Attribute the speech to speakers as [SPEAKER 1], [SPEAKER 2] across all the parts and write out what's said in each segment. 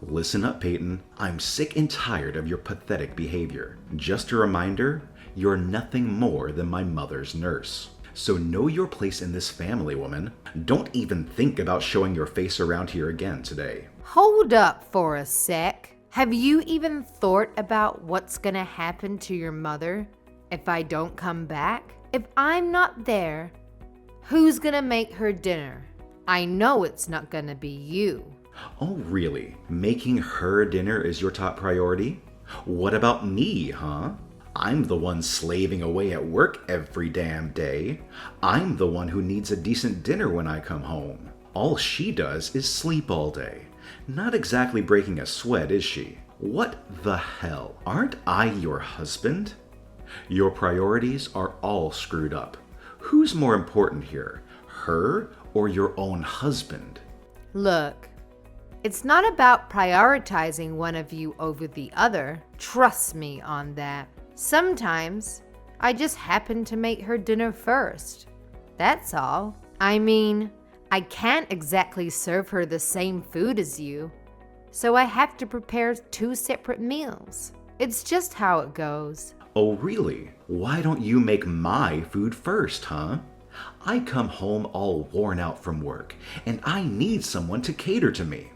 [SPEAKER 1] Listen up, Peyton. I'm sick and tired of your pathetic behavior. Just a reminder, you're nothing more than my mother's nurse. So know your place in this family, woman. Don't even think about showing your face around here again today.
[SPEAKER 2] Hold up for a sec. Have you even thought about what's gonna happen to your mother if I don't come back? If I'm not there, who's gonna make her dinner? I know it's not gonna be you.
[SPEAKER 1] Oh, really? Making her dinner is your top priority? What about me, huh? I'm the one slaving away at work every damn day. I'm the one who needs a decent dinner when I come home. All she does is sleep all day. Not exactly breaking a sweat, is she? What the hell? Aren't I your husband? Your priorities are all screwed up. Who's more important here, her or your own husband?
[SPEAKER 2] Look, it's not about prioritizing one of you over the other. Trust me on that. Sometimes I just happen to make her dinner first. That's all. I mean, I can't exactly serve her the same food as you, so I have to prepare 2 separate meals. It's just how it goes.
[SPEAKER 1] Oh, really? Why don't you make my food first, huh? I come home all worn out from work, and I need someone to cater to me.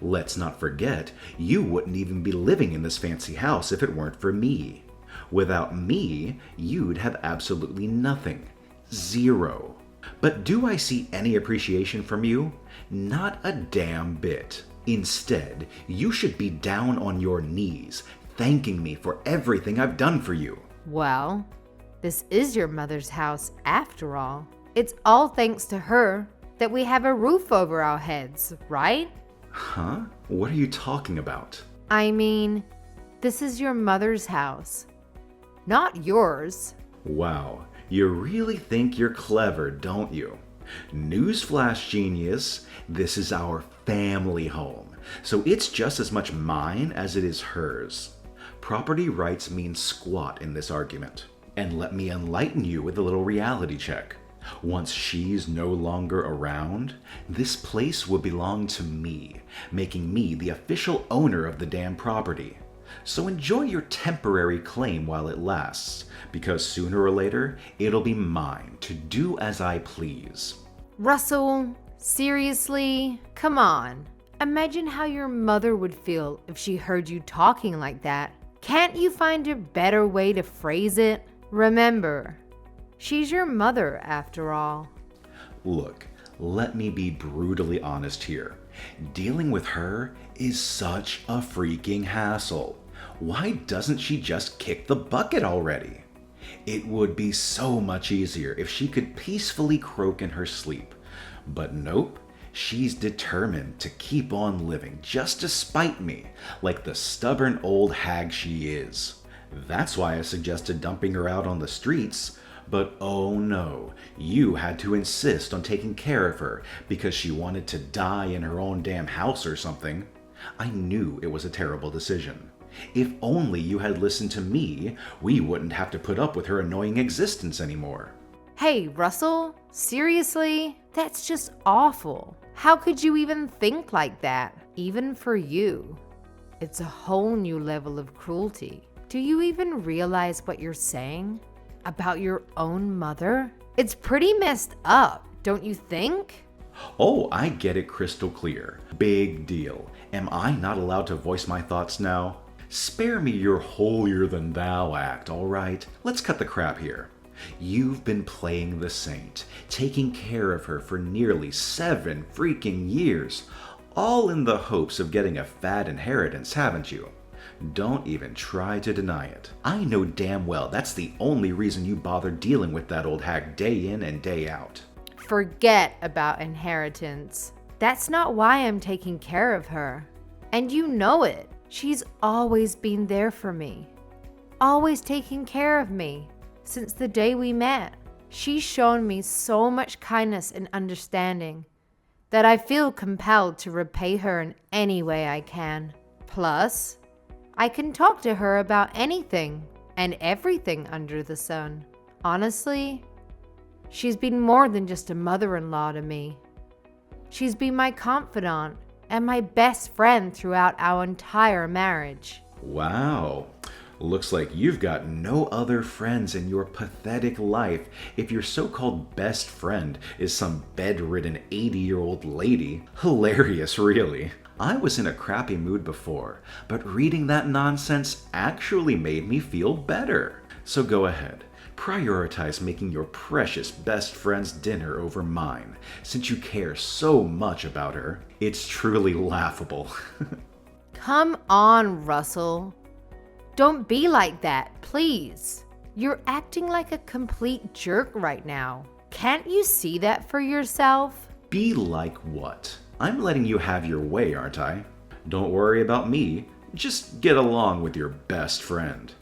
[SPEAKER 1] Let's not forget, you wouldn't even be living in this fancy house if it weren't for me. Without me, you'd have absolutely nothing. Zero. But do I see any appreciation from you? Not a damn bit. Instead, you should be down on your knees, thanking me for everything I've done for you.
[SPEAKER 2] Well, this is your mother's house after all. It's all thanks to her that we have a roof over our heads, right?
[SPEAKER 1] Huh? What are you talking about?
[SPEAKER 2] I mean, this is your mother's house, not yours.
[SPEAKER 1] Wow, you really think you're clever, don't you? Newsflash, genius, this is our family home, so it's just as much mine as it is hers. Property rights mean squat in this argument. And let me enlighten you with a little reality check. Once she's no longer around, this place will belong to me, making me the official owner of the damn property. So enjoy your temporary claim while it lasts, because sooner or later, it'll be mine to do as I please.
[SPEAKER 2] Russell, seriously? Come on. Imagine how your mother would feel if she heard you talking like that. Can't you find a better way to phrase it? Remember, she's your mother after all.
[SPEAKER 1] Look, let me be brutally honest here. Dealing with her is such a freaking hassle. Why doesn't she just kick the bucket already? It would be so much easier if she could peacefully croak in her sleep. But nope, she's determined to keep on living just to spite me, like the stubborn old hag she is. That's why I suggested dumping her out on the streets. But oh no, you had to insist on taking care of her because she wanted to die in her own damn house or something. I knew it was a terrible decision. If only you had listened to me, we wouldn't have to put up with her annoying existence anymore.
[SPEAKER 2] Hey, Russell, seriously? That's just awful. How could you even think like that? Even for you. It's a whole new level of cruelty. Do you even realize what you're saying? About your own mother? It's pretty messed up, don't you think?
[SPEAKER 1] Oh, I get it crystal clear. Big deal. Am I not allowed to voice my thoughts now? Spare me your holier-than-thou act, all right? Let's cut the crap here. You've been playing the saint, taking care of her for nearly 7 freaking years, all in the hopes of getting a fat inheritance, haven't you? Don't even try to deny it. I know damn well that's the only reason you bother dealing with that old hag day in and day out.
[SPEAKER 2] Forget about inheritance. That's not why I'm taking care of her. And you know it. She's always been there for me. Always taking care of me. Since the day we met. She's shown me so much kindness and understanding that I feel compelled to repay her in any way I can. Plus, I can talk to her about anything and everything under the sun. Honestly, she's been more than just a mother-in-law to me. She's been my confidant and my best friend throughout our entire marriage.
[SPEAKER 1] Wow. Looks like you've got no other friends in your pathetic life if your so-called best friend is some bedridden 80-year-old lady. Hilarious, really. I was in a crappy mood before, but reading that nonsense actually made me feel better. So go ahead. Prioritize making your precious best friend's dinner over mine, since you care so much about her. It's truly laughable.
[SPEAKER 2] Come on, Russell. Don't be like that, please. You're acting like a complete jerk right now. Can't you see that for yourself?
[SPEAKER 1] Be like what? I'm letting you have your way, aren't I? Don't worry about me. Just get along with your best friend.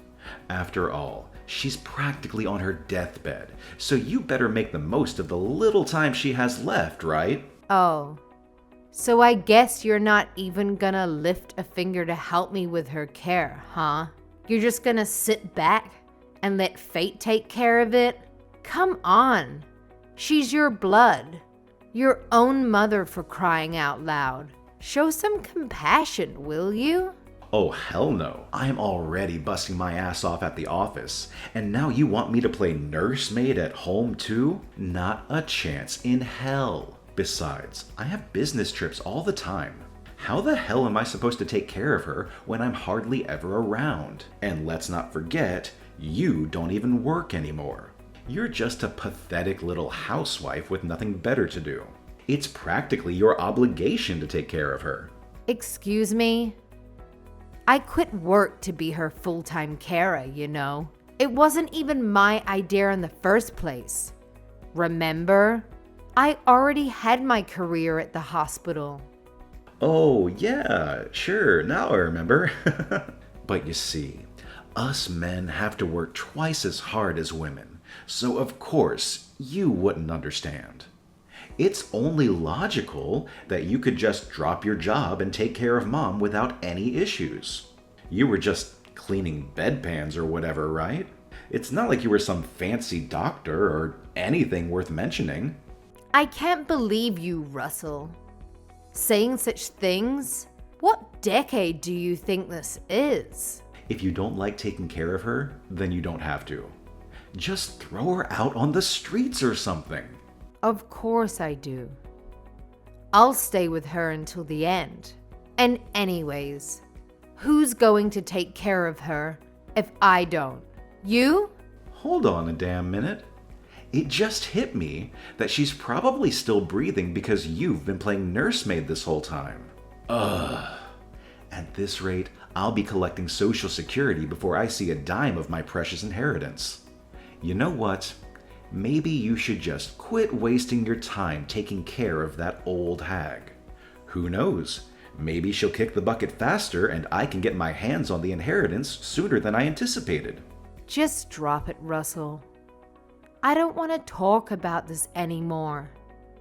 [SPEAKER 1] After all, she's practically on her deathbed, so you better make the most of the little time she has left, right?
[SPEAKER 2] Oh, so I guess you're not even gonna lift a finger to help me with her care, huh? You're just gonna sit back and let fate take care of it? Come on. She's your blood. Your own mother, for crying out loud. Show some compassion, will you?
[SPEAKER 1] Oh, hell no. I'm already busting my ass off at the office, and now you want me to play nursemaid at home too? Not a chance in hell. Besides, I have business trips all the time. How the hell am I supposed to take care of her when I'm hardly ever around? And let's not forget, you don't even work anymore. You're just a pathetic little housewife with nothing better to do. It's practically your obligation to take care of her.
[SPEAKER 2] Excuse me? I quit work to be her full-time carer, you know. It wasn't even my idea in the first place. Remember? I already had my career at the hospital.
[SPEAKER 1] Oh, yeah, sure, now I remember. But you see, us men have to work twice as hard as women, so of course you wouldn't understand. It's only logical that you could just drop your job and take care of mom without any issues. You were just cleaning bedpans or whatever, right? It's not like you were some fancy doctor or anything worth mentioning.
[SPEAKER 2] I can't believe you, Russell. Saying such things? What decade do you think this is?
[SPEAKER 1] If you don't like taking care of her, then you don't have to. Just throw her out on the streets or something.
[SPEAKER 2] Of course I do. I'll stay with her until the end. And anyways, who's going to take care of her if I don't? You?
[SPEAKER 1] Hold on a damn minute. It just hit me that she's probably still breathing because you've been playing nursemaid this whole time. Ugh. At this rate, I'll be collecting Social Security before I see a dime of my precious inheritance. You know what? Maybe you should just quit wasting your time taking care of that old hag. Who knows? Maybe she'll kick the bucket faster and I can get my hands on the inheritance sooner than I anticipated.
[SPEAKER 2] Just drop it, Russell. I don't want to talk about this anymore.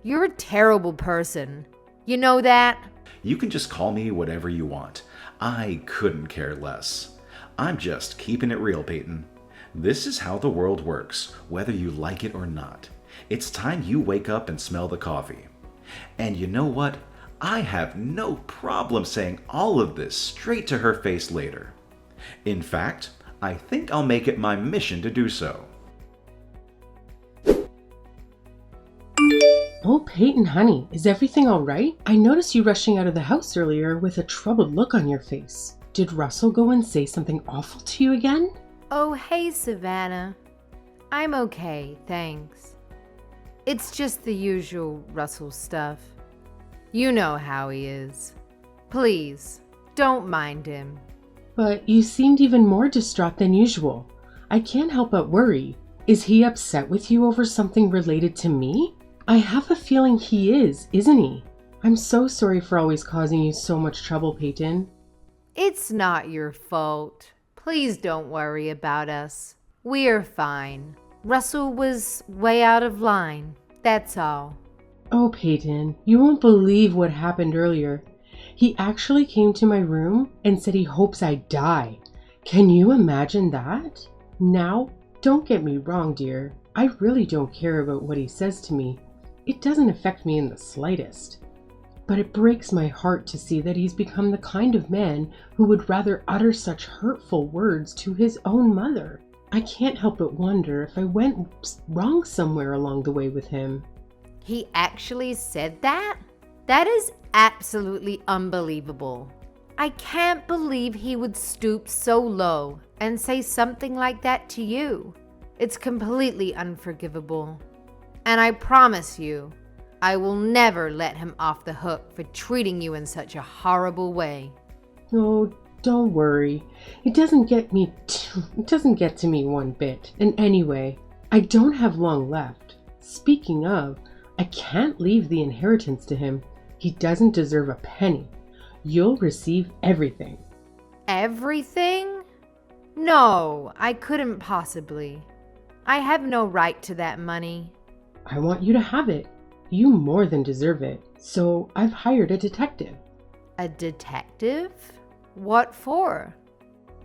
[SPEAKER 2] You're a terrible person. You know that?
[SPEAKER 1] You can just call me whatever you want. I couldn't care less. I'm just keeping it real, Peyton. This is how the world works, whether you like it or not. It's time you wake up and smell the coffee. And you know what? I have no problem saying all of this straight to her face later. In fact, I think I'll make it my mission to do so.
[SPEAKER 3] Oh, Peyton, honey, is everything all right? I noticed you rushing out of the house earlier with a troubled look on your face. Did Russell go and say something awful to you again?
[SPEAKER 2] Oh, hey, Savannah. I'm okay, thanks. It's just the usual Russell stuff. You know how he is. Please, don't mind him.
[SPEAKER 3] But you seemed even more distraught than usual. I can't help but worry. Is he upset with you over something related to me? I have a feeling he is, isn't he? I'm so sorry for always causing you so much trouble, Peyton.
[SPEAKER 2] It's not your fault. Please don't worry about us. We're fine. Russell was way out of line. That's all.
[SPEAKER 3] Oh, Peyton, you won't believe what happened earlier. He actually came to my room and said he hopes I die. Can you imagine that? Now, don't get me wrong, dear. I really don't care about what he says to me. It doesn't affect me in the slightest. But it breaks my heart to see that he's become the kind of man who would rather utter such hurtful words to his own mother. I can't help but wonder if I went wrong somewhere along the way with him.
[SPEAKER 2] He actually said that? That is absolutely unbelievable. I can't believe he would stoop so low and say something like that to you. It's completely unforgivable. And I promise you, I will never let him off the hook for treating you in such a horrible way.
[SPEAKER 3] Oh, don't worry. It doesn't get to me one bit. And anyway, I don't have long left. Speaking of, I can't leave the inheritance to him. He doesn't deserve a penny. You'll receive everything.
[SPEAKER 2] Everything? No, I couldn't possibly. I have no right to that money.
[SPEAKER 3] I want you to have it. You more than deserve it. So I've hired a detective.
[SPEAKER 2] A detective? What for?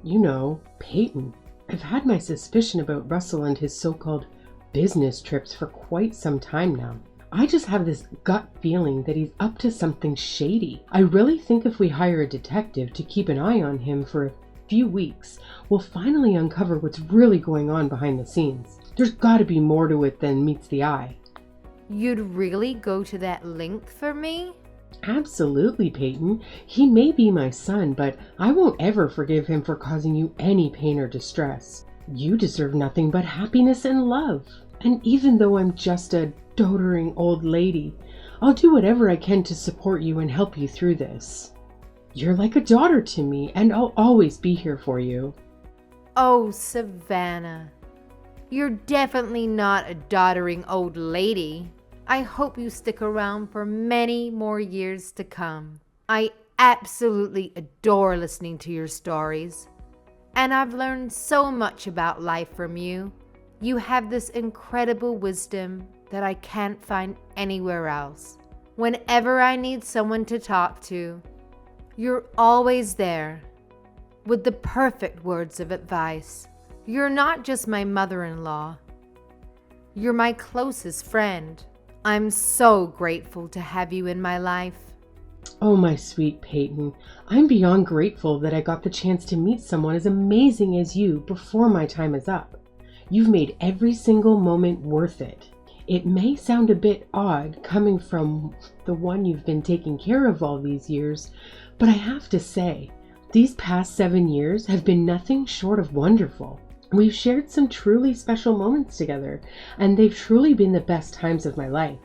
[SPEAKER 3] You know, Peyton. I've had my suspicion about Russell and his so-called business trips for quite some time now. I just have this gut feeling that he's up to something shady. I really think if we hire a detective to keep an eye on him for a few weeks, we'll finally uncover what's really going on behind the scenes. There's gotta be more to it than meets the eye.
[SPEAKER 2] You'd really go to that length for me?
[SPEAKER 3] Absolutely, Peyton. He may be my son, but I won't ever forgive him for causing you any pain or distress. You deserve nothing but happiness and love. And even though I'm just a doddering old lady, I'll do whatever I can to support you and help you through this. You're like a daughter to me, and I'll always be here for you.
[SPEAKER 2] Oh, Savannah. You're definitely not a doddering old lady. I hope you stick around for many more years to come. I absolutely adore listening to your stories. And I've learned so much about life from you. You have this incredible wisdom that I can't find anywhere else. Whenever I need someone to talk to, you're always there with the perfect words of advice. You're not just my mother-in-law. You're my closest friend. I'm so grateful to have you in my life.
[SPEAKER 3] Oh, my sweet Peyton, I'm beyond grateful that I got the chance to meet someone as amazing as you before my time is up. You've made every single moment worth it. It may sound a bit odd coming from the one you've been taking care of all these years, but I have to say, these past 7 years have been nothing short of wonderful. We've shared some truly special moments together, and they've truly been the best times of my life.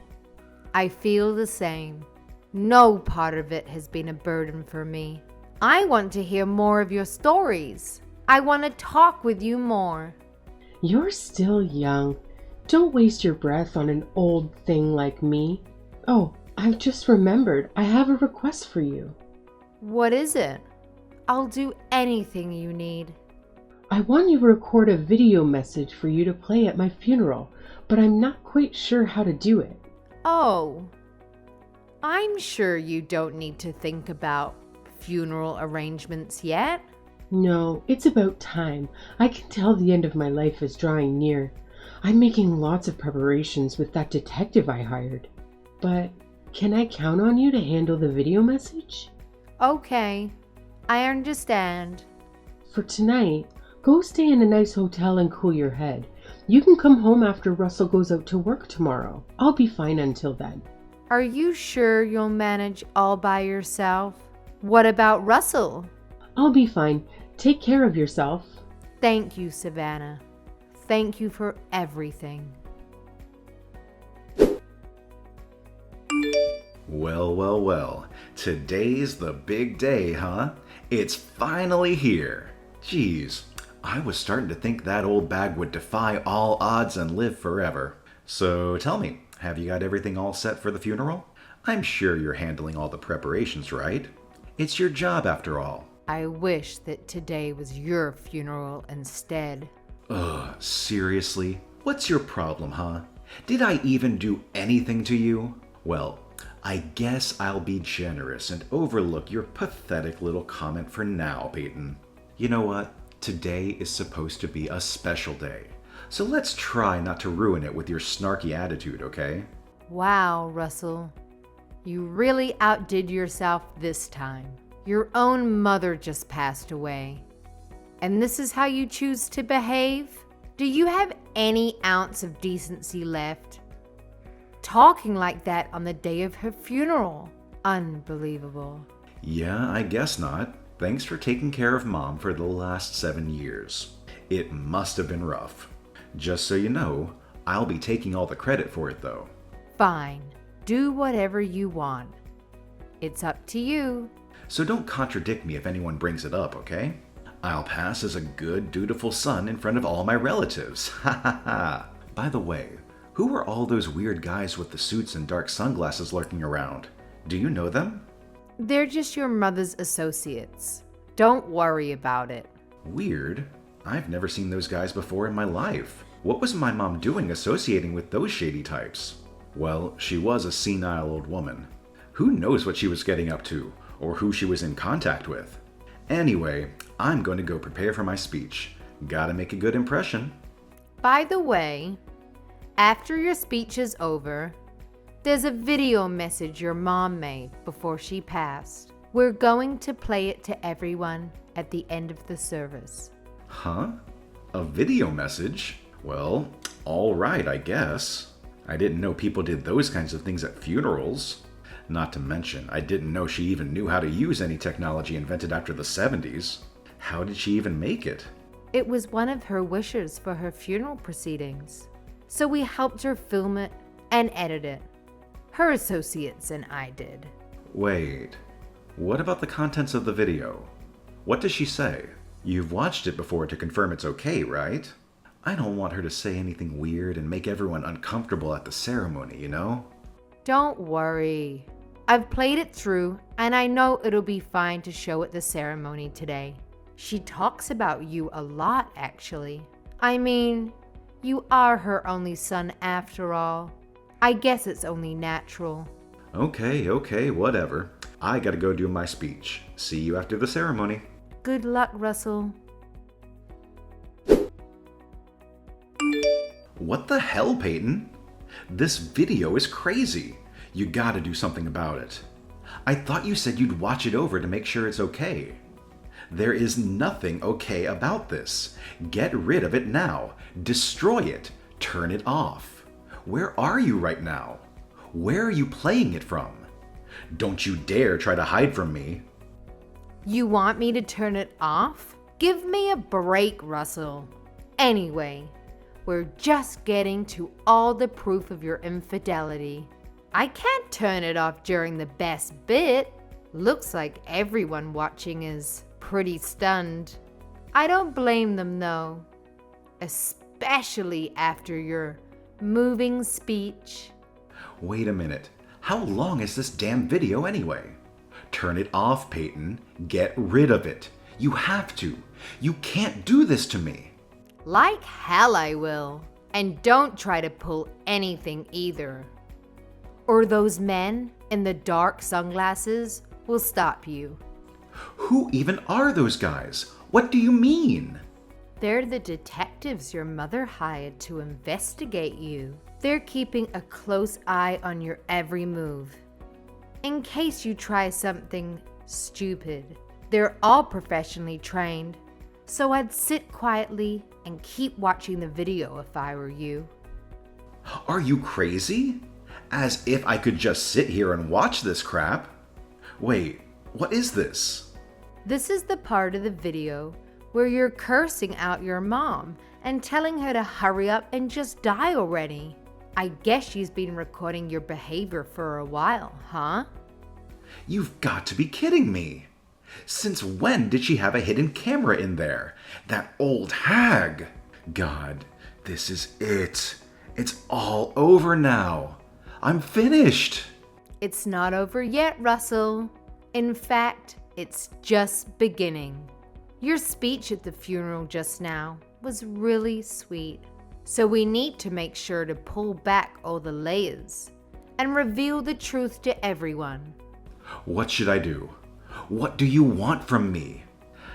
[SPEAKER 2] I feel the same. No part of it has been a burden for me. I want to hear more of your stories. I want to talk with you more.
[SPEAKER 3] You're still young. Don't waste your breath on an old thing like me. Oh, I've just remembered. I have a request for you.
[SPEAKER 2] What is it? I'll do anything you need.
[SPEAKER 3] I want you to record a video message for you to play at my funeral, but I'm not quite sure how to do it.
[SPEAKER 2] Oh, I'm sure you don't need to think about funeral arrangements yet.
[SPEAKER 3] No, it's about time. I can tell the end of my life is drawing near. I'm making lots of preparations with that detective I hired. But can I count on you to handle the video message?
[SPEAKER 2] Okay, I understand.
[SPEAKER 3] For tonight, go stay in a nice hotel and cool your head. You can come home after Russell goes out to work tomorrow. I'll be fine until then.
[SPEAKER 2] Are you sure you'll manage all by yourself? What about Russell?
[SPEAKER 3] I'll be fine. Take care of yourself.
[SPEAKER 2] Thank you, Savannah. Thank you for everything.
[SPEAKER 1] Well, well, well. Today's the big day, huh? It's finally here. Geez, I was starting to think that old bag would defy all odds and live forever. So tell me, have you got everything all set for the funeral? I'm sure you're handling all the preparations, right? It's your job after all.
[SPEAKER 2] I wish that today was your funeral instead.
[SPEAKER 1] Ugh, seriously? What's your problem, huh? Did I even do anything to you? Well, I guess I'll be generous and overlook your pathetic little comment for now, Peyton. You know what? Today is supposed to be a special day. So let's try not to ruin it with your snarky attitude, okay?
[SPEAKER 2] Wow, Russell. You really outdid yourself this time. Your own mother just passed away. And this is how you choose to behave? Do you have any ounce of decency left? Talking like that on the day of her funeral. Unbelievable.
[SPEAKER 1] Yeah, I guess not. Thanks for taking care of Mom for the last 7 years. It must have been rough. Just so you know, I'll be taking all the credit for it though.
[SPEAKER 2] Fine. Do whatever you want. It's up to you.
[SPEAKER 1] So don't contradict me if anyone brings it up, okay? I'll pass as a good, dutiful son in front of all my relatives. Ha ha ha. By the way, who were all those weird guys with the suits and dark sunglasses lurking around? Do you know them?
[SPEAKER 2] They're just your mother's associates. Don't worry about it.
[SPEAKER 1] Weird. I've never seen those guys before in my life. What was my mom doing associating with those shady types? Well, she was a senile old woman. Who knows what she was getting up to, or who she was in contact with? Anyway, I'm going to go prepare for my speech. Gotta make a good impression.
[SPEAKER 2] By the way, after your speech is over, there's a video message your mom made before she passed. We're going to play it to everyone at the end of the service.
[SPEAKER 1] Huh? A video message? Well, all right, I guess. I didn't know people did those kinds of things at funerals. Not to mention, I didn't know she even knew how to use any technology invented after the 70s. How did she even make it?
[SPEAKER 2] It was one of her wishes for her funeral proceedings. So we helped her film it and edit it. Her associates and I did.
[SPEAKER 1] Wait, what about the contents of the video? What does she say? You've watched it before to confirm it's okay, right? I don't want her to say anything weird and make everyone uncomfortable at the ceremony, you know?
[SPEAKER 2] Don't worry. I've played it through and I know it'll be fine to show at the ceremony today. She talks about you a lot, actually. I mean, you are her only son after all. I guess it's only natural.
[SPEAKER 1] Okay, whatever. I gotta go do my speech. See you after the ceremony.
[SPEAKER 2] Good luck, Russell.
[SPEAKER 1] What the hell, Peyton? This video is crazy. You gotta do something about it. I thought you said you'd watch it over to make sure it's okay. There is nothing okay about this. Get rid of it now. Destroy it. Turn it off. Where are you right now? Where are you playing it from? Don't you dare try to hide from me.
[SPEAKER 2] You want me to turn it off? Give me a break, Russell. Anyway, we're just getting to all the proof of your infidelity. I can't turn it off during the best bit. Looks like everyone watching is pretty stunned. I don't blame them though, especially after your moving speech.
[SPEAKER 1] Wait a minute. How long is this damn video anyway? Turn it off, Peyton. Get rid of it. You have to. You can't do this to me.
[SPEAKER 2] Like hell I will. And don't try to pull anything either. Or those men in the dark sunglasses will stop you.
[SPEAKER 1] Who even are those guys? What do you mean?
[SPEAKER 2] They're the detectives your mother hired to investigate you. They're keeping a close eye on your every move. In case you try something stupid. They're all professionally trained. So I'd sit quietly and keep watching the video if I were you.
[SPEAKER 1] Are you crazy? As if I could just sit here and watch this crap. Wait, what is this?
[SPEAKER 2] This is the part of the video where you're cursing out your mom and telling her to hurry up and just die already. I guess she's been recording your behavior for a while, huh?
[SPEAKER 1] You've got to be kidding me. Since when did she have a hidden camera in there? That old hag. God, this is it. It's all over now. I'm finished.
[SPEAKER 2] It's not over yet, Russell. In fact, it's just beginning. Your speech at the funeral just now was really sweet. So we need to make sure to pull back all the layers and reveal the truth to everyone.
[SPEAKER 1] What should I do? What do you want from me?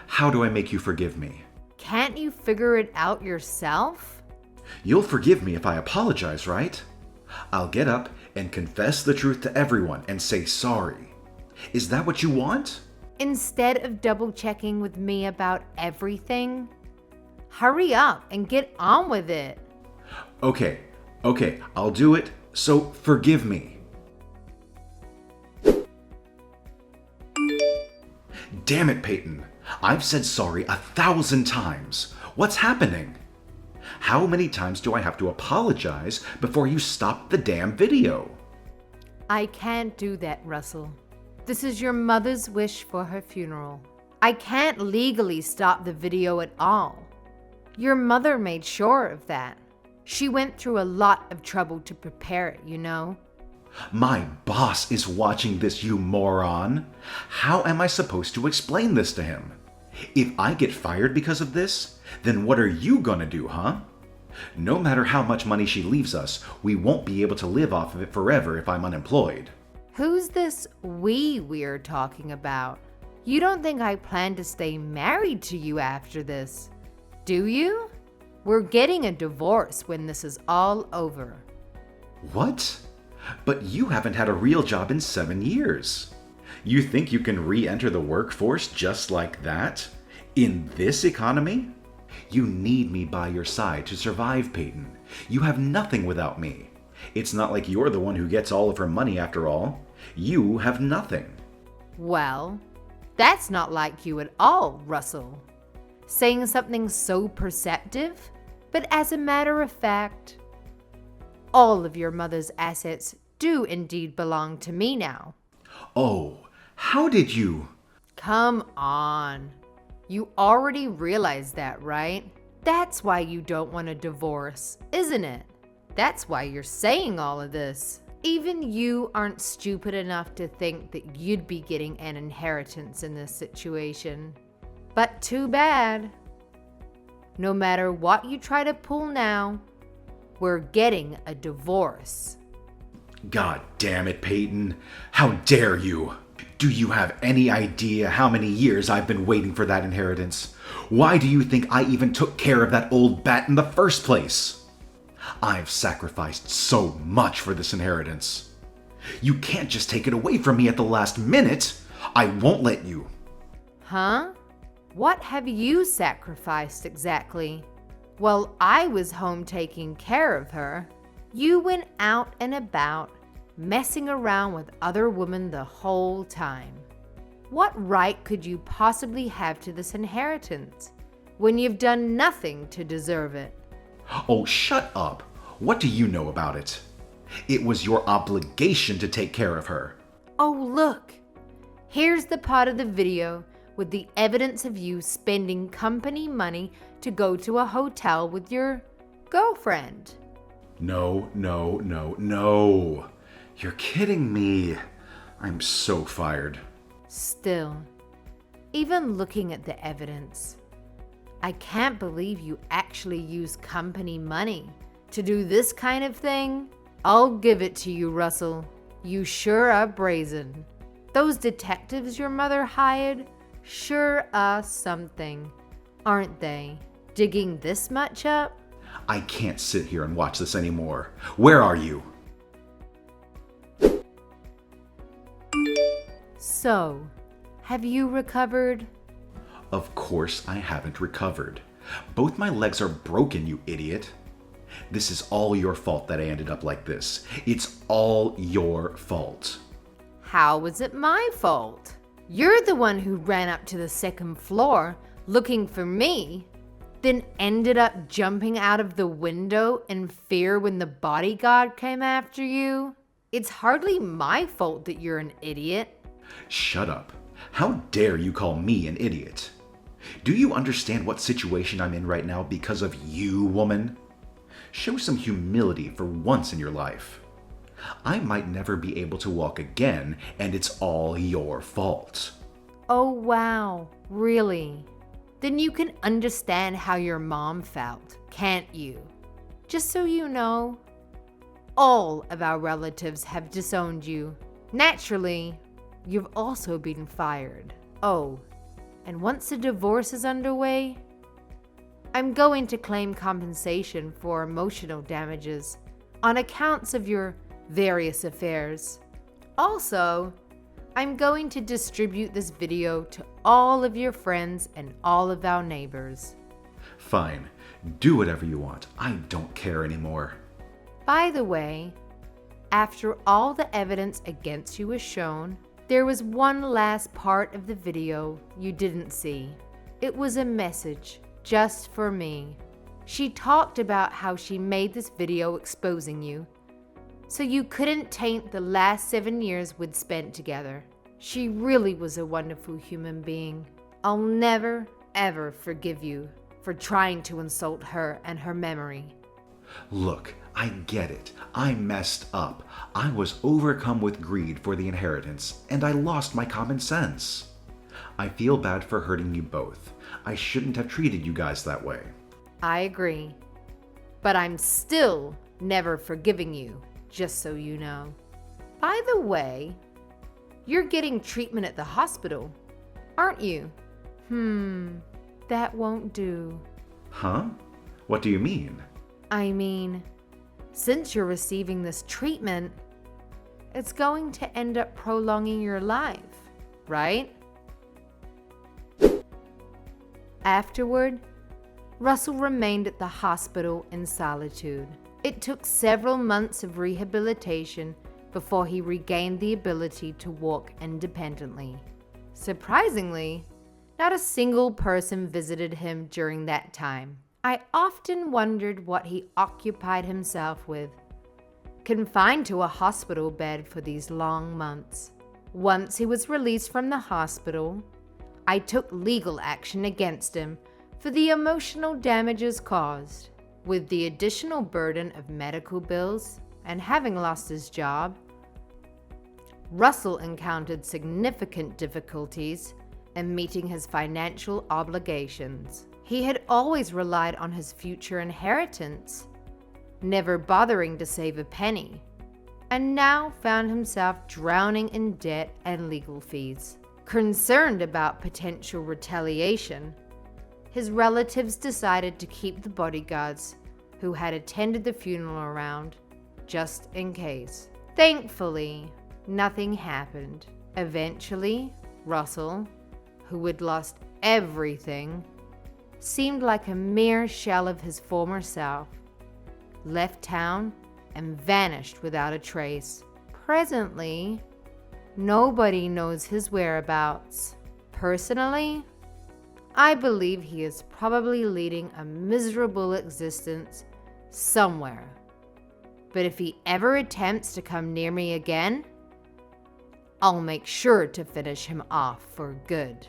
[SPEAKER 1] How do I make you forgive me?
[SPEAKER 2] Can't you figure it out yourself?
[SPEAKER 1] You'll forgive me if I apologize, right? I'll get up and confess the truth to everyone and say sorry. Is that what you want?
[SPEAKER 2] Instead of double checking with me about everything, hurry up and get on with it.
[SPEAKER 1] Okay, I'll do it, so forgive me. Damn it, Peyton. I've said sorry 1,000 times. What's happening? How many times do I have to apologize before you stop the damn video?
[SPEAKER 2] I can't do that, Russell. This is your mother's wish for her funeral. I can't legally stop the video at all. Your mother made sure of that. She went through a lot of trouble to prepare it, you know.
[SPEAKER 1] My boss is watching this, you moron. How am I supposed to explain this to him? If I get fired because of this, then what are you gonna do, huh? No matter how much money she leaves us, we won't be able to live off of it forever if I'm unemployed.
[SPEAKER 2] Who's this we're talking about? You don't think I plan to stay married to you after this, do you? We're getting a divorce when this is all over.
[SPEAKER 1] What? But you haven't had a real job in 7 years. You think you can re-enter the workforce just like that? In this economy? You need me by your side to survive, Peyton. You have nothing without me. It's not like you're the one who gets all of her money after all. You have nothing.
[SPEAKER 2] Well, that's not like you at all, Russell. Saying something so perceptive, but as a matter of fact, all of your mother's assets do indeed belong to me now.
[SPEAKER 1] Oh, how did you?
[SPEAKER 2] Come on. You already realize that, right? That's why you don't want a divorce, isn't it? That's why you're saying all of this. Even you aren't stupid enough to think that you'd be getting an inheritance in this situation. But too bad. No matter what you try to pull now, we're getting a divorce.
[SPEAKER 1] God damn it, Peyton. How dare you? Do you have any idea how many years I've been waiting for that inheritance? Why do you think I even took care of that old bat in the first place? I've sacrificed so much for this inheritance. You can't just take it away from me at the last minute. I won't let you.
[SPEAKER 2] Huh? What have you sacrificed exactly? While I was home taking care of her, you went out and about, messing around with other women the whole time. What right could you possibly have to this inheritance when you've done nothing to deserve it?
[SPEAKER 1] Oh, shut up. What do you know about it? It was your obligation to take care of her.
[SPEAKER 2] Oh, look. Here's the part of the video with the evidence of you spending company money to go to a hotel with your girlfriend.
[SPEAKER 1] No. You're kidding me. I'm so fired.
[SPEAKER 2] Still, even looking at the evidence, I can't believe you actually use company money to do this kind of thing. I'll give it to you, Russell. You sure are brazen. Those detectives your mother hired sure are something, aren't they? Digging this much up?
[SPEAKER 1] I can't sit here and watch this anymore. Where are you?
[SPEAKER 2] So, have you recovered?
[SPEAKER 1] Of course I haven't recovered. Both my legs are broken, you idiot. This is all your fault that I ended up like this. It's all your fault.
[SPEAKER 2] How was it my fault? You're the one who ran up to the second floor looking for me, then ended up jumping out of the window in fear when the bodyguard came after you. It's hardly my fault that you're an idiot.
[SPEAKER 1] Shut up. How dare you call me an idiot? Do you understand what situation I'm in right now because of you, woman? Show some humility for once in your life. I might never be able to walk again, and it's all your fault.
[SPEAKER 2] Oh, wow. Really? Then you can understand how your mom felt, can't you? Just so you know, all of our relatives have disowned you. Naturally, you've also been fired. Oh, and once the divorce is underway, I'm going to claim compensation for emotional damages on accounts of your various affairs. Also, I'm going to distribute this video to all of your friends and all of our neighbors.
[SPEAKER 1] Fine. Do whatever you want. I don't care anymore.
[SPEAKER 2] By the way, after all the evidence against you was shown, there was one last part of the video you didn't see. It was a message just for me. She talked about how she made this video exposing you, so you couldn't taint the last 7 years we'd spent together. She really was a wonderful human being. I'll never, ever forgive you for trying to insult her and her memory.
[SPEAKER 1] Look, I get it. I messed up. I was overcome with greed for the inheritance, and I lost my common sense. I feel bad for hurting you both. I shouldn't have treated you guys that way.
[SPEAKER 2] I agree. But I'm still never forgiving you, just so you know. By the way, you're getting treatment at the hospital, aren't you? That won't do.
[SPEAKER 1] Huh? What do you mean?
[SPEAKER 2] I mean, since you're receiving this treatment, it's going to end up prolonging your life, right? Afterward, Russell remained at the hospital in solitude. It took several months of rehabilitation before he regained the ability to walk independently. Surprisingly, not a single person visited him during that time. I often wondered what he occupied himself with, confined to a hospital bed for these long months. Once he was released from the hospital, I took legal action against him for the emotional damages caused. With the additional burden of medical bills and having lost his job, Russell encountered significant difficulties in meeting his financial obligations. He had always relied on his future inheritance, never bothering to save a penny, and now found himself drowning in debt and legal fees. Concerned about potential retaliation, his relatives decided to keep the bodyguards who had attended the funeral around, just in case. Thankfully, nothing happened. Eventually, Russell, who had lost everything, seemed like a mere shell of his former self, left town and vanished without a trace. Presently, nobody knows his whereabouts. Personally, I believe he is probably leading a miserable existence somewhere. But if he ever attempts to come near me again, I'll make sure to finish him off for good.